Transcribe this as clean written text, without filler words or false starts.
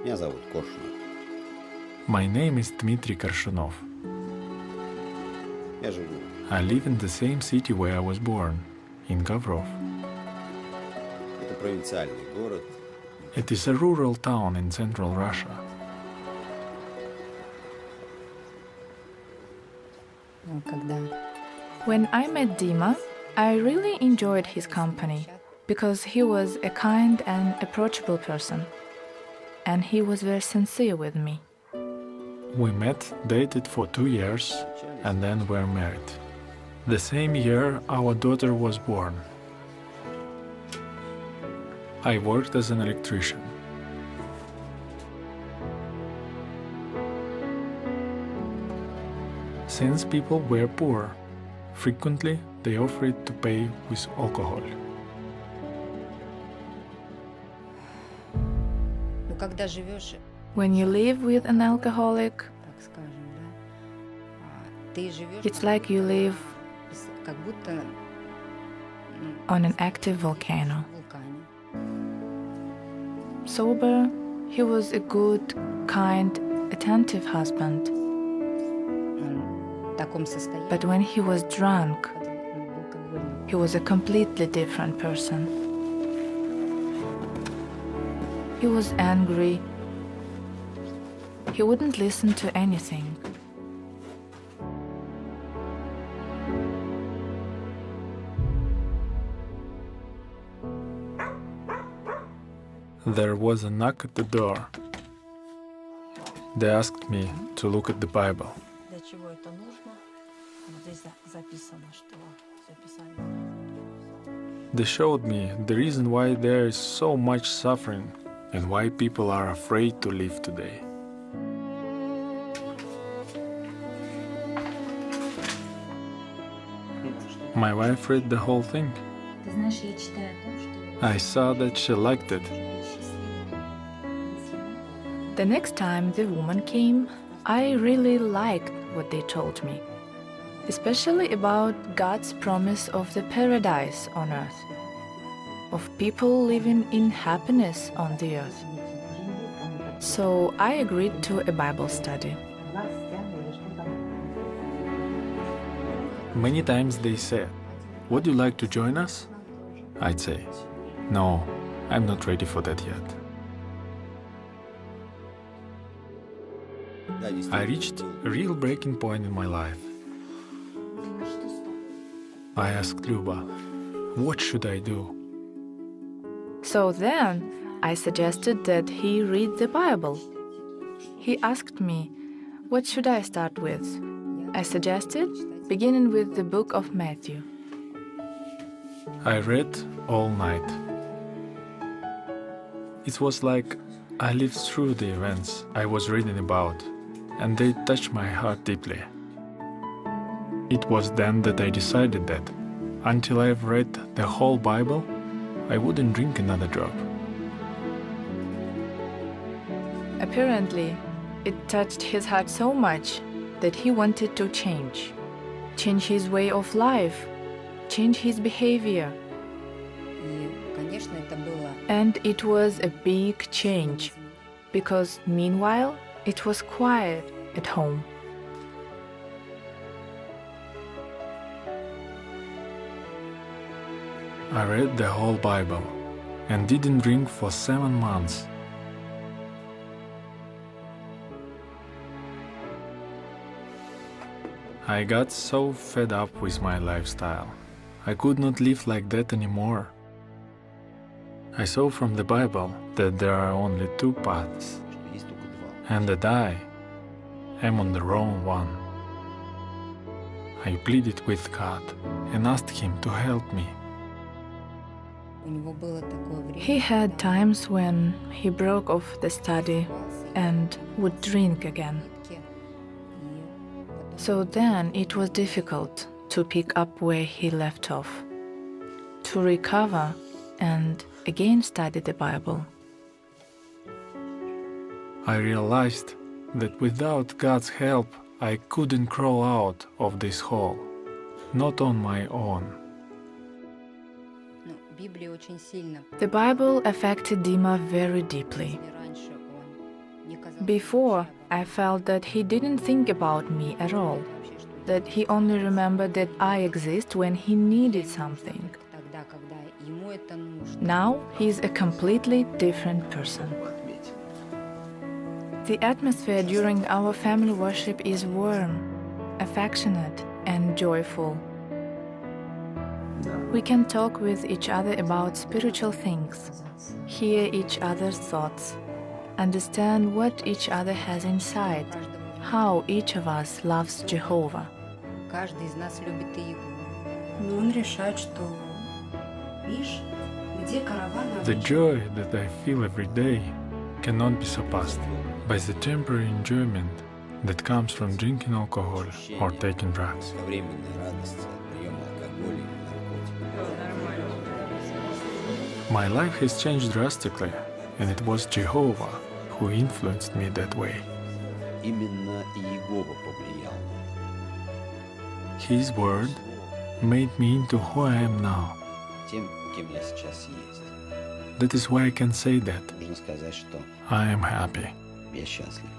Меня зовут Коршунов. My name is Dmitry Korshunov. Я живу. I live in the same city where I was born, in Gavrov. Это провинциальный город. It is a rural town in central Russia. When I met Dima, I really enjoyed his company because he was a kind and approachable person, and he was very sincere with me. We met, dated for 2 years, and then were married. The same year our daughter was born. I worked as an electrician. Since people were poor, frequently they offered to pay with alcohol. When you live with an alcoholic, it's like you live on an active volcano. Sober, he was a good, kind, attentive husband. But when he was drunk, he was a completely different person. He was angry. He wouldn't listen to anything. There was a knock at the door. They asked me to look at the Bible. They showed me the reason why there is so much suffering and why people are afraid to live today. My wife read the whole thing. I saw that she liked it. The next time the woman came, I really liked what they told me, especially about God's promise of the paradise on earth, of people living in happiness on the earth. So I agreed to a Bible study. Many times they said, "Would you like to join us?" I'd say, "No, I'm not ready for that yet." I reached a real breaking point in my life. I asked Luba, "What should I do?" So then I suggested that he read the Bible. He asked me, what should I start with? I suggested beginning with the book of Matthew. I read all night. It was like I lived through the events I was reading about, and they touched my heart deeply. It was then that I decided that, until I've read the whole Bible, I wouldn't drink another drop. Apparently, it touched his heart so much that he wanted to change his way of life, change his behavior. And it was a big change, because meanwhile, it was quiet at home. I read the whole Bible and didn't drink for 7 months. I got so fed up with my lifestyle. I could not live like that anymore. I saw from the Bible that there are only 2 paths, and that I am on the wrong one. I pleaded with God and asked Him to help me. He had times when he broke off the study and would drink again. So then it was difficult to pick up where he left off, to recover and again study the Bible. I realized that without God's help, I couldn't crawl out of this hole, not on my own. The Bible affected Dima very deeply. Before, I felt that he didn't think about me at all, that he only remembered that I exist when he needed something. Now, he's a completely different person. The atmosphere during our family worship is warm, affectionate, and joyful. We can talk with each other about spiritual things, hear each other's thoughts, understand what each other has inside, how each of us loves Jehovah. Каждый из нас любит Иегу. Но он решает, что, видишь, где караван The обычно, joy that I feel every day cannot be surpassed by the temporary enjoyment that comes from drinking alcohol or taking drugs. Временной радости от приема алкоголя и наркотиков. My life has changed drastically, and it was Jehovah who influenced me that way. Именно Иегова повлиял на это. His word made me into who I am now. Тем, кем я сейчас есть. That is why I can say that Можно сказать, что I am happy. я счастлив.